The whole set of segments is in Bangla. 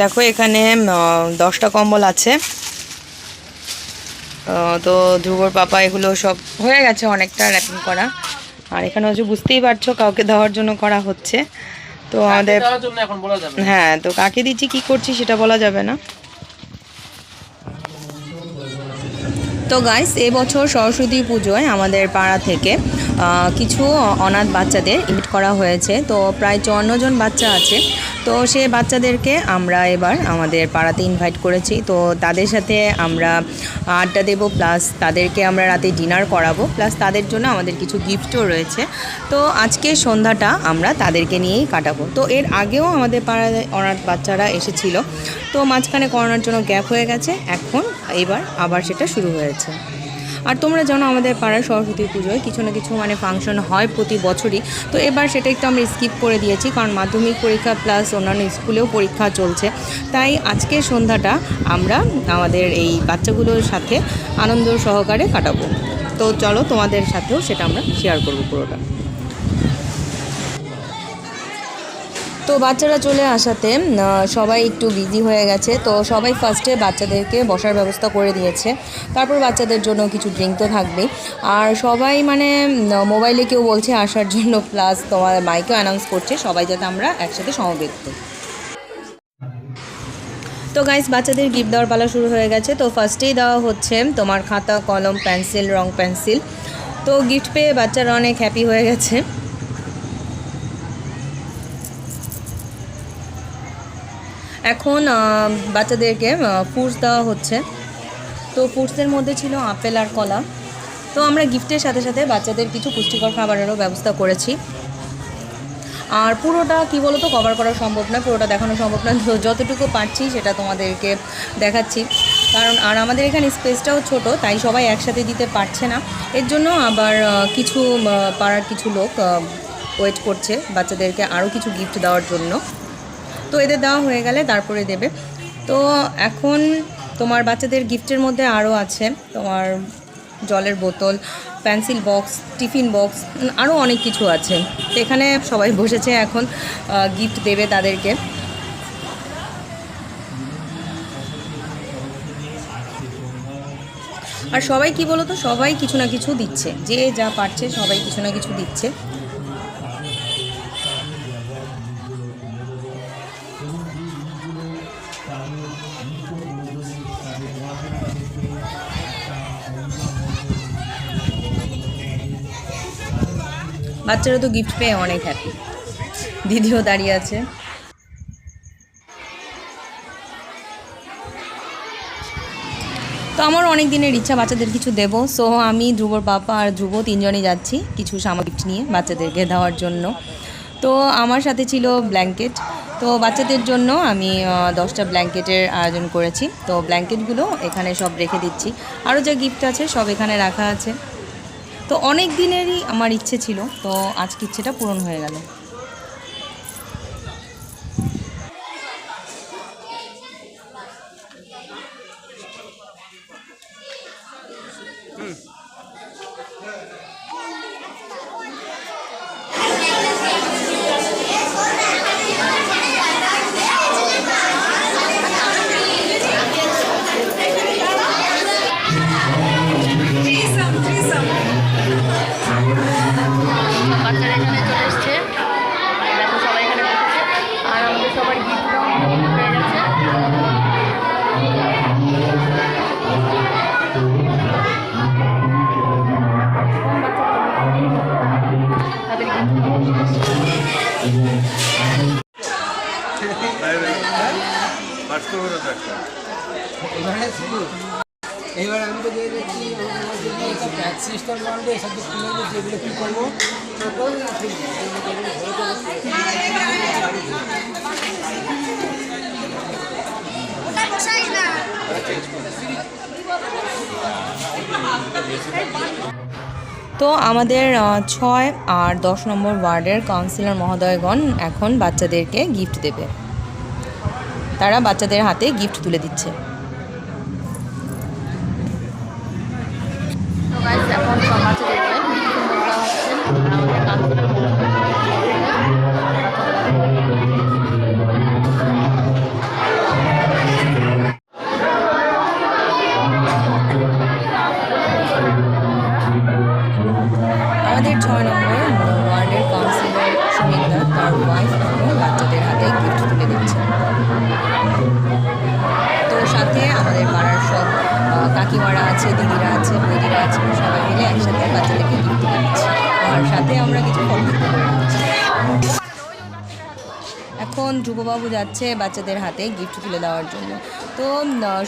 দেখো এখানে 10টা কম্বল আছে। তো ধ্রুবর পাপা এগুলো সব হয়ে গেছে, অনেকটা র্যাপিং করা। আর এখানে হচ্ছে বুঝতেই পারছো কাউকে দেওয়ার জন্য করা হচ্ছে। তো আমাদের হ্যাঁ, তো কাকে দিচ্ছি কি করছি সেটা বলা যাবে না। তো গাইস, এবছর সরস্বতী পুজোয় আমাদের পাড়া থেকে কিছু অনাথ বাচ্চাদের ইনভাইট করা হয়েছে। তো প্রায় 54 জন বাচ্চা আছে। তো সেই বাচ্চাদেরকে আমরা এবার আমাদের পাড়াতে ইনভাইট করেছি। তো তাদের সাথে আমরা আড্ডা দেবো, প্লাস তাদেরকে আমরা রাতে ডিনার করাবো, প্লাস তাদের জন্য আমাদের কিছু গিফটও রয়েছে। তো আজকে সন্ধ্যাটা আমরা তাদেরকে নিয়েই কাটাবো। তো এর আগেও আমাদের পাড়ায় অনাথ বাচ্চারা এসেছিলো, তো মাঝখানে করোনার জন্য গ্যাপ হয়ে গেছে, এখন এবার আবার সেটা শুরু হয়েছে। আর তোমরা জানো আমাদের পাড়ায় সরস্বতী পুজোয় কিছু না কিছু ফাংশন হয় প্রতি বছরই। তো এবার সেটা একটু আমরা স্কিপ করে দিয়েছি, কারণ মাধ্যমিক পরীক্ষা প্লাস অন্যান্য স্কুলেও পরীক্ষা চলছে। তাই আজকের সন্ধ্যাটা আমরা আমাদের এই বাচ্চাগুলোর সাথে আনন্দ সহকারে কাটাবো। তো চলো তোমাদের সাথেও সেটা আমরা শেয়ার করবো পুরোটা। তো বাচ্চারা চলে আসাতে সবাই একটু বিজি হয়ে গেছে। তো সবাই ফার্স্টে বাচ্চাদেরকে বসার ব্যবস্থা করে দিয়েছে, তারপর বাচ্চাদের জন্য কিছু ড্রিঙ্ক তো থাকবেই। আর সবাই মোবাইলে কেউ বলছে আসার জন্য, প্লাস তোমার মাইকেও অ্যানাউন্স করছে সবাই যাতে আমরা একসাথে সমবেত হই। তো গাইস, বাচ্চাদের গিফট দেওয়ার পালা শুরু হয়ে গেছে। তো ফার্স্টেই দেওয়া হচ্ছে তোমার খাতা, কলম, পেন্সিল, রং পেন্সিল। তো গিফট পেয়ে বাচ্চারা অনেক হ্যাপি হয়ে গেছে। এখন বাচ্চাদেরকে ফ্রুটস দেওয়া হচ্ছে। তো ফ্রুটসের মধ্যে ছিল আপেল আর কলা। তো আমরা গিফটের সাথে সাথে বাচ্চাদের কিছু পুষ্টিকর খাবারেরও ব্যবস্থা করেছি। আর পুরোটা কি বলো তো কভার করা সম্ভব না, পুরোটা দেখানো সম্ভব না। তো যতটুকু পারছি সেটা তোমাদেরকে দেখাচ্ছি, কারণ আর আমাদের এখানে স্পেসটাও ছোট, তাই সবাই একসাথে দিতে পারছে না। এর জন্য আবার কিছু পাড়ার কিছু লোক ওয়েট করছে বাচ্চাদেরকে আরও কিছু গিফট দেওয়ার জন্য। তো এদের দেওয়া হয়ে গেলে তারপরে দেবে। তো এখন তোমার বাচ্চাদের গিফটের মধ্যে আরও আছে তোমার জলের বোতল, পেন্সিল বক্স, টিফিন বক্স, আরও অনেক কিছু আছে। তো এখানে সবাই বসেছে, এখন গিফট দেবে তাদেরকে। আর সবাই কি বলো তো, সবাই কিছু না কিছু দিচ্ছে, যে যা পারছে সবাই কিছু না কিছু দিচ্ছে। বাচ্চারা তো গিফট পেয়ে অনেক হ্যাপি। দিদিও দাঁড়িয়ে আছে। তো আমার অনেক দিনের ইচ্ছা বাচ্চাদের কিছু দেবো। সো আমি, ধ্রুবর বাবা আর ধ্রুব তিনজনই যাচ্ছি কিছু সামগ্রী নিয়ে বাচ্চাদেরকে দেওয়ার জন্য। তো আমার সাথে ছিল ব্ল্যাঙ্কেট। তো বাচ্চাদের জন্য আমি 10টা ব্ল্যাঙ্কেটের আয়োজন করেছি। তো ব্ল্যাঙ্কেটগুলো এখানে সব রেখে দিচ্ছি, আরও যা গিফট আছে সব এখানে রাখা আছে। তো অনেক দিনেরই আমার ইচ্ছে ছিল, তো আজকে ইচ্ছেটা পূরণ হয়ে গেল। বাচ্চারা এখানে চলে এসছে, দেখো সবাই এখানে বসেছে, আর আমাদের সবার গিফট দেওয়া হয়ে গেছে। এবার আমি তো দিয়ে দেখছি ট্যাক্স সিস্টেম বাড়বে, সাথে যেগুলো কী করবো তো আমাদের 6 আর 10 নম্বর ওয়ার্ডের কাউন্সিলর মহোদয়গণ এখন বাচ্চাদেরকে গিফট দেবে। তারা বাচ্চাদের হাতে গিফট তুলে দিচ্ছে। আছে, দিদিরা আছে, বৌদিরা আছে, সবাই মিলে একসাথে বাচ্চাদেরকে গিফট তুলে দিচ্ছি। আর সাথে আমরা কিছু ফটো করে দিচ্ছি। এখন ধ্রুববাবু যাচ্ছে বাচ্চাদের হাতে গিফট তুলে দেওয়ার জন্য। তো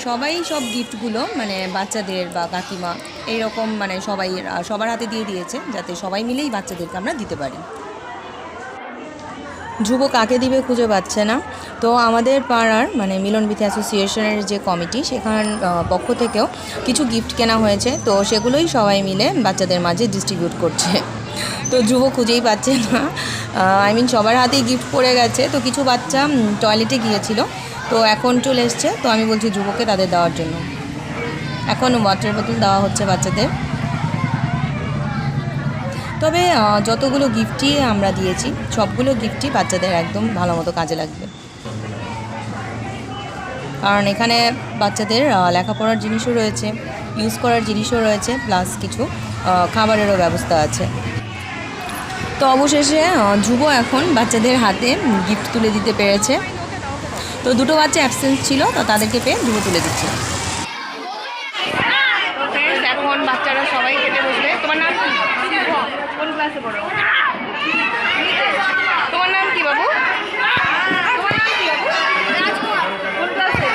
সবাই সব গিফটগুলো মানে বাচ্চাদের বা কাকিমা এইরকম মানে সবার হাতে দিয়ে দিয়েছে, যাতে সবাই মিলেই বাচ্চাদেরকে আমরা দিতে পারি। ধ্রুব কাকে দিবে খুঁজে পাচ্ছে না। তো আমাদের পাড়ার মানে মিলনবিথি অ্যাসোসিয়েশনের যে কমিটি, সেখান পক্ষ থেকেও কিছু গিফট কেনা হয়েছে, তো সেগুলোই সবাই মিলে বাচ্চাদের মাঝে ডিস্ট্রিবিউট করছে। তো ধ্রুব খুঁজেই পাচ্ছে না, সবার হাতেই গিফট পড়ে গেছে। তো কিছু বাচ্চা টয়লেটে গিয়েছিল, তো এখন চলে এসছে। তো আমি বলছি ধ্রুবকে তাদের দেওয়ার জন্য। এখন ওয়াটার বোতল দেওয়া হচ্ছে বাচ্চাদের। তবে যতগুলো গিফটই আমরা দিয়েছি সবগুলো গিফটই বাচ্চাদের একদম ভালো মতো কাজে লাগবে, কারণ এখানে বাচ্চাদের লেখাপড়ার জিনিসও রয়েছে, ইউজ করার জিনিসও রয়েছে, প্লাস কিছু খাবারেরও ব্যবস্থা আছে। তো অবশেষে ধ্রুব এখন বাচ্চাদের হাতে গিফট তুলে দিতে পেরেছে। তো দুটো বাচ্চা অ্যাবসেন্ট ছিল, তো তাদেরকে পেয়ে ধ্রুব তুলে দিচ্ছে। এখন বাচ্চারা সবাই খেতে বসবে। তোমার নাম কি? কোন ক্লাসে পড়ো? তোমার নাম কি বাবু? তোমার নাম কি বাবু? কোন ক্লাসে?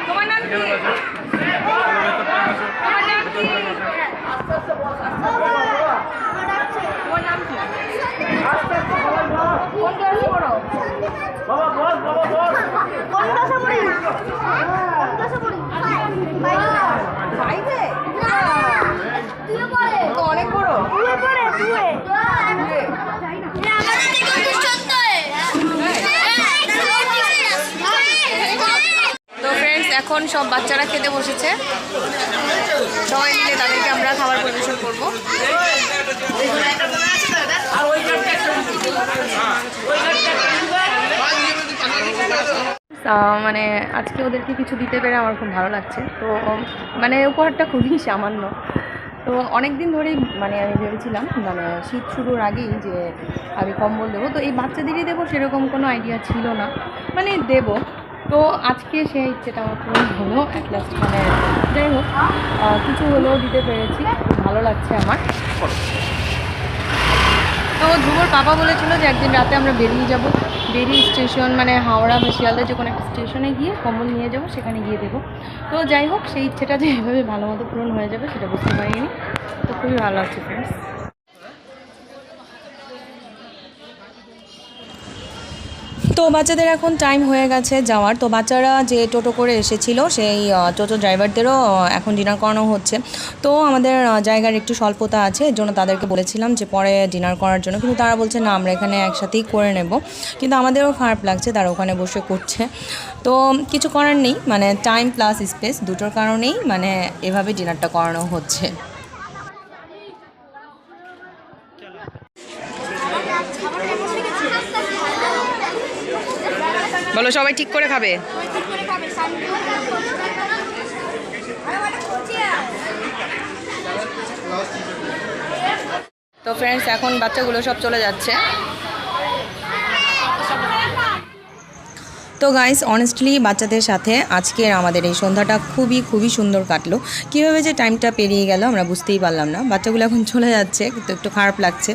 তোমার নাম কি? তোমার নাম কি? তোমার নাম কি? কোন ক্লাসে পড়ো? কোন ক্লাসে পড়ি? কোন ক্লাসে পড়ি? 5-এ? তো অনেক বড়। তো ফ্রেন্ডস, এখন সব বাচ্চারা খেতে বসেছে, সবাই মিলে তাদেরকে আমরা খাবার পরিবেশন করবো। মানে আজকে ওদেরকে কিছু দিতে পেরে আমার খুব ভালো লাগছে। তো মানে উপহারটা খুবই সামান্য। তো অনেক দিন ধরেই মানে আমি ভেবেছিলাম মানে শীত শুরুর আগেই যে আমি কম্বল দেবো, তো এই বাচ্চাদেরই দেবো সেরকম কোনো আইডিয়া ছিল না, মানে দেব। তো আজকে সেই ইচ্ছেটা আমার পূরণ হলো অ্যাট লাস্ট। মানে যাই হোক, কিছু হলেও দিতে পেরেছি, খুব ভালো লাগছে আমার। তো ধ্রুবর পাপা বলেছিল যে একদিন রাতে আমরা বেরিয়ে স্টেশন মানে হাওড়া বা শিয়ালদা যে কোনো একটা স্টেশনে গিয়ে কম্বল নিয়ে যাবো, সেখানে গিয়ে দেবো। তো যাই হোক, সেই ইচ্ছেটা যে এভাবে ভালো মতো পূরণ হয়ে যাবে সেটা বুঝতে পারিনি। তো খুবই ভালো লাগছে ফ্রেন্ডস। তো বাচ্চাদের এখন টাইম হয়ে গেছে যাওয়ার। তো বাচ্চারা যে টোটো করে এসেছিল, সেই টোটো ড্রাইভারদেরও এখন ডিনার করানো হচ্ছে। তো আমাদের জায়গার একটু স্বল্পতা আছে, এর জন্য তাদেরকে বলেছিলাম যে পরে ডিনার করার জন্য, কিন্তু তারা বলছে না, আমরা এখানে একসাথেই করে নেব। কিন্তু আমাদেরও খারাপ লাগছে, তারা ওখানে বসে করছে। তো কিছু করার নেই, মানে টাইম প্লাস স্পেস দুটোর কারণেই মানে এভাবে ডিনারটা করানো হচ্ছে। বলো, সবাই ঠিক করে খাবে? তো ফ্রেন্ডস, এখন বাচ্চাগুলো সব চলে যাচ্ছে। তো গাইস, অনেস্টলি বাচ্চাদের সাথে আজকের আমাদের এই সন্ধ্যাটা খুবই সুন্দর কাটলো। কীভাবে যে টাইমটা পেরিয়ে গেল আমরা বুঝতেই পারলাম না। বাচ্চাগুলো এখন চলে যাচ্ছে, কিন্তু একটু খারাপ লাগছে।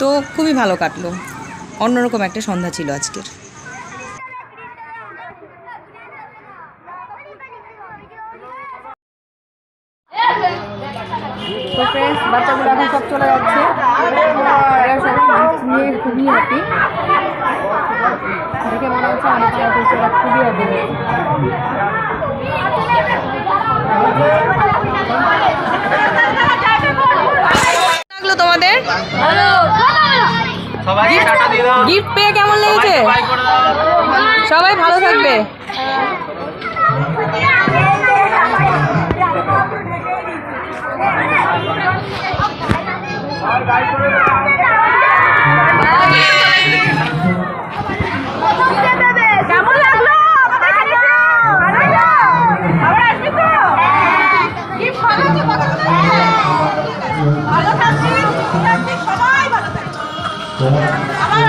তো খুবই ভালো কাটলো, অন্যরকম একটা সন্ধ্যা ছিল আজকের। তো ফ্রেন্ডস, বাচ্চাগুলো এখন সব চলে যাচ্ছে, খুবই হ্যাপি। দেখে মনে হচ্ছে অনেক খুবই হ্যাপি লাগলো তোমাদের? গিফট পেয়ে কেমন লেগেছে? সবাই ভালো থাকবে। কেমন লাগলো? ভালো থাকছি, সবাই ভালো থাকছি। আবার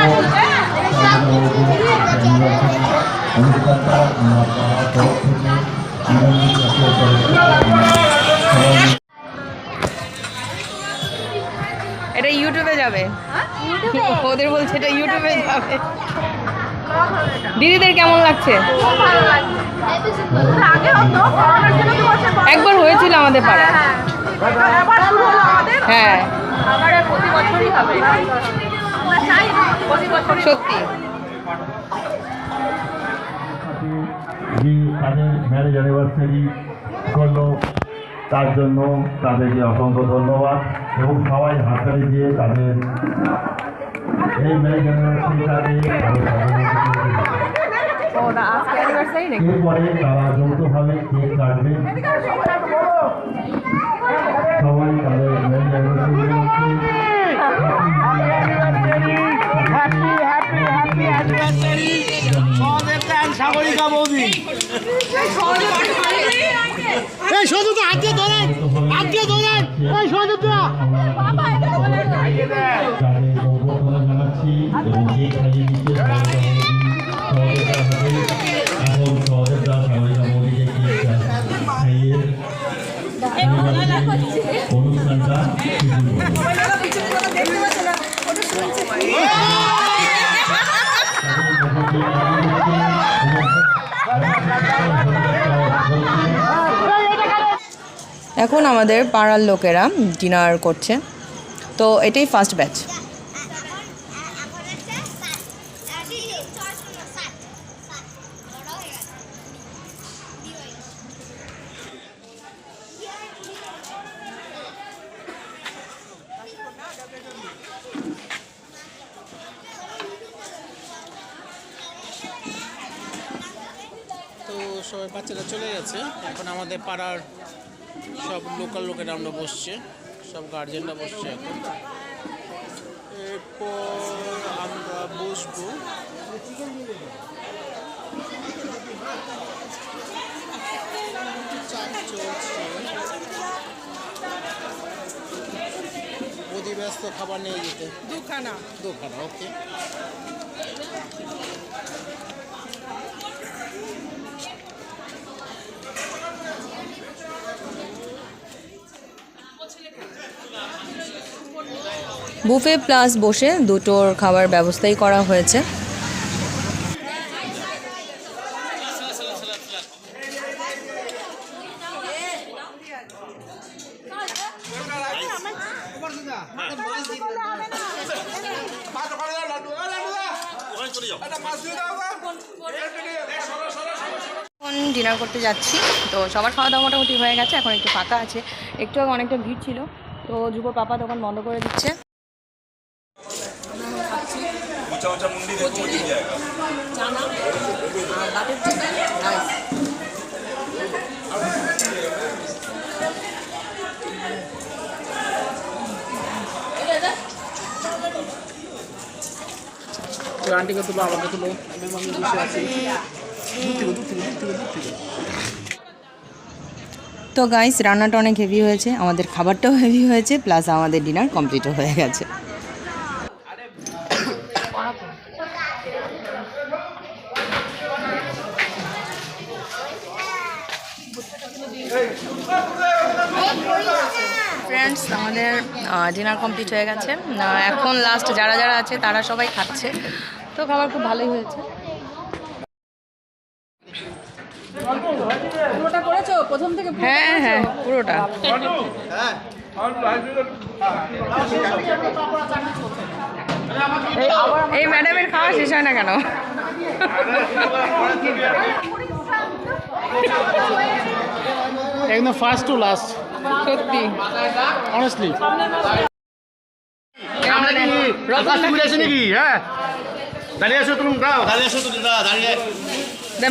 এটা ইউটিউবে যাবে, ওদের বলছে এটা ইউটিউবে যাবে। দিদিদের কেমন লাগছে? একবার হয়েছিল আমাদের পাড়ায়। হ্যাঁ সত্যি। যে তাদের ম্যারেজ অ্যানিভার্সারি করলো তার জন্য তাদেরকে অসংখ্য ধন্যবাদ এবং সবাই হাততালি দিয়ে তাদের এই ম্যারেজ অ্যানিভার্সারিটাকে এরপরে তারা যৌথভাবে কেক কাটবে। সবাই তাদের ম্যারেজ অ্যানিভার্সারি সাগরিকা বৌদি এই সদুটা হাত দিয়ে ধরেন, হাত দিয়ে ধরেন এই সদুটা। জানাচ্ছি এবং কেক খাইয়ে দিচ্ছে এবং সহদেবদা সাগরিকা বৌদিকে কেক খাইয়ে অনুষ্ঠানটা এখন আমাদের পাড়ার লোকেরা ডিনার করছে, তো এটাই ফার্স্ট ব্যাচ। তো সবাই বাচ্চারা চলে গেছে, এখন আমাদের পাড়ার সব লোকাল লোকেরা আমরা বসছে, সব গার্জেনরা বসছে। এখন এরপর আমরা বসবো। চাপ চলছে, অতি ব্যস্ত খাবার নিয়ে যেতে। দুখানা ওকে। বুফে প্লাস বসে দুটোর খাবার ব্যবস্থাই করা হয়েছে। এখন ডিনার করতে যাচ্ছি, তো সবার খাওয়া দাওয়া মোটামুটি হয়ে গেছে, এখন একটু ফাঁকা আছে। একটু আগে অনেকটা ভিড় ছিল, তো যুব পাপা তখন বন্ধ করে দিচ্ছে। আন্টিকে তুলো, আমাকে তুলো, আমি বসে আছি। তো গাইস, রান্নাটা অনেক হেভি হয়েছে, আমাদের খাবারটাও হেভি হয়েছে, প্লাস আমাদের ডিনার কমপ্লিটও হয়ে গেছে। ফ্রেন্ডস, আমাদের ডিনার কমপ্লিট হয়ে গেছে। এখন লাস্ট যারা যারা আছে তারা সবাই খাচ্ছে, তো খাবার খুব ভালোই হয়েছে। হ্যাঁ হ্যাঁ, পুরোটা। এই ম্যাডামের খাওয়া শেষ হয় না কেন? একদম ফার্স্ট টু লাস্ট, সত্যি অনেস্টলি।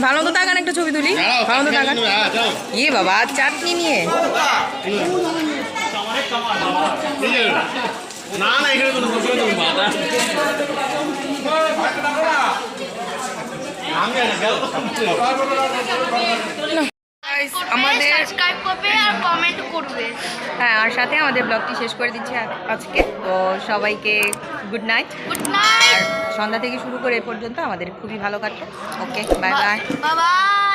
ভালো তো তাকান, একটা ছবি তুলি। ভালো তো তাকান। ইয়ে বাবা, চাটনি নিয়ে আমাদের সাবস্ক্রাইব করবে আর কমেন্ট করবে। হ্যাঁ, আর সাথে আমাদের ব্লগটি শেষ করে দিচ্ছি আজকে। তো সবাইকে গুড নাইট। Good night. আর সন্ধ্যা থেকে শুরু করে এ পর্যন্ত আমাদের খুবই ভালো কাটলো। Okay, bye bye. Bye by.